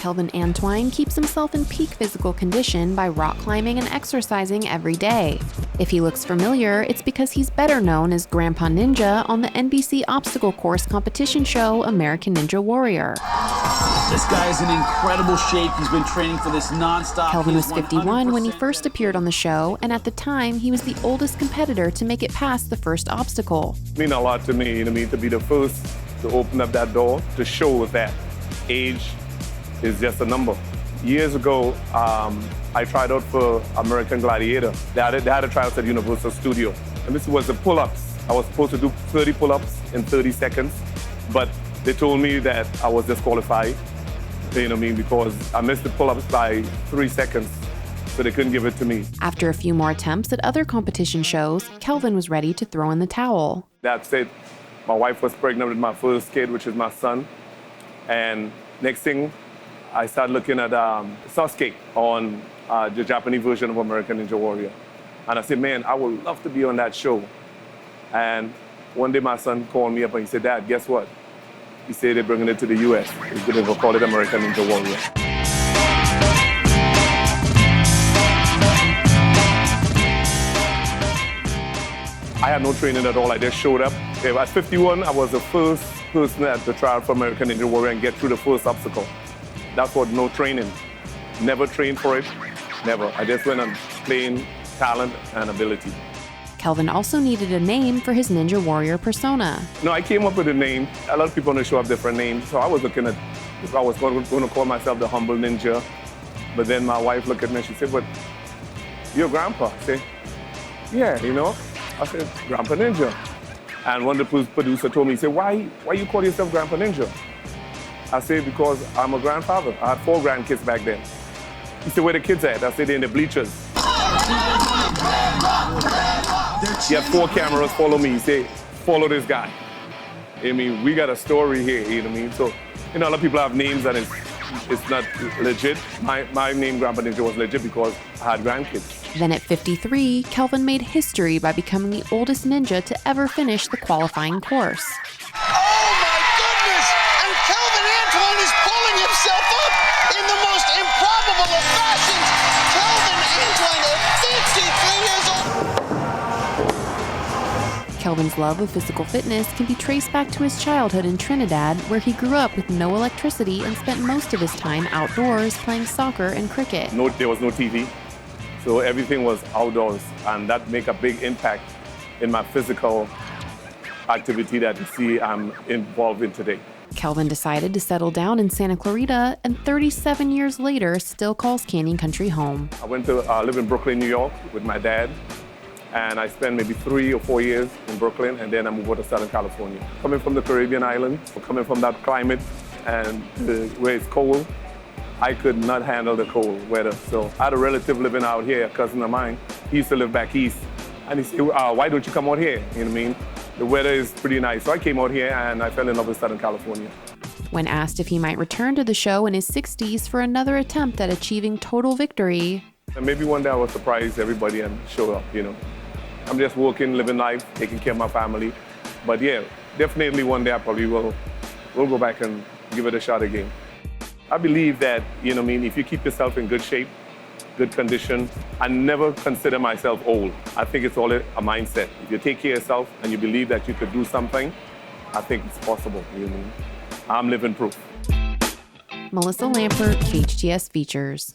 Kelvin Antoine keeps himself in peak physical condition by rock climbing and exercising every day. If he looks familiar, it's because he's better known as Grandpa Ninja on the NBC obstacle course competition show American Ninja Warrior. This guy is in incredible shape. He's been training for this nonstop. Kelvin was 51 when he first appeared on the show, and at the time, he was the oldest competitor to make it past the first obstacle. It means a lot to me, to be the first to open up that door to show that age is just a number. Years ago, I tried out for American Gladiator. They had a tryout at Universal Studio. And this was the pull-ups. I was supposed to do 30 pull-ups in 30 seconds, but they told me that I was disqualified, because I missed the pull-ups by 3 seconds, so they couldn't give it to me. After a few more attempts at other competition shows, Kelvin was ready to throw in the towel. That's it. My wife was pregnant with my first kid, which is my son. And next thing, I started looking at Sasuke on the Japanese version of American Ninja Warrior. And I said, man, I would love to be on that show. And one day my son called me up and he said, Dad, guess what? He said they're bringing it to the US. He's going to call it American Ninja Warrior. I had no training at all. I just showed up. At 51, I was the first person at the trial for American Ninja Warrior and get through the first obstacle. That's what, no training. Never trained for it, never. I just went on plain talent and ability. Kelvin also needed a name for his Ninja Warrior persona. No, I came up with a name. A lot of people on the show have different names. So I was looking at, I was going to call myself the Humble Ninja. But then my wife looked at me and she said, but you're grandpa. I said, yeah, I said, Grandpa Ninja. And one of the producers told me, he said, why you call yourself Grandpa Ninja? I said, because I'm a grandfather. I had 4 grandkids back then. He said, where the kids at? I said, they're in the bleachers. He had 4 cameras follow me. He said, follow this guy. We got a story here, So, a lot of people have names and it's not legit. My name, Grandpa Ninja, was legit because I had grandkids. Then at 53, Kelvin made history by becoming the oldest ninja to ever finish the qualifying course. Oh my goodness! And Kelvin Antoine is pulling himself up in the most improbable of fashions. Kelvin Antoine at 53 years old. Kelvin's love of physical fitness can be traced back to his childhood in Trinidad, where he grew up with no electricity and spent most of his time outdoors playing soccer and cricket. There was no TV. So everything was outdoors, and that made a big impact in my physical activity that you see I'm involved in today. Kelvin decided to settle down in Santa Clarita, and 37 years later still calls Canyon Country home. I went to live in Brooklyn, New York with my dad, and I spent maybe 3 or 4 years in Brooklyn, and then I moved over to Southern California. Coming from the Caribbean islands, coming from that climate and where it's cold, I could not handle the cold weather. So I had a relative living out here, a cousin of mine. He used to live back east. And he said, why don't you come out here? The weather is pretty nice. So I came out here and I fell in love with Southern California. When asked if he might return to the show in his 60s for another attempt at achieving total victory, and maybe one day I will surprise everybody and show up, I'm just working, living life, taking care of my family. But yeah, definitely one day I probably will go back and give it a shot again. I believe that, if you keep yourself in good shape, good condition, I never consider myself old. I think it's all a mindset. If you take care of yourself and you believe that you could do something, I think it's possible. I'm living proof. Melissa Lampert, KHTS Features.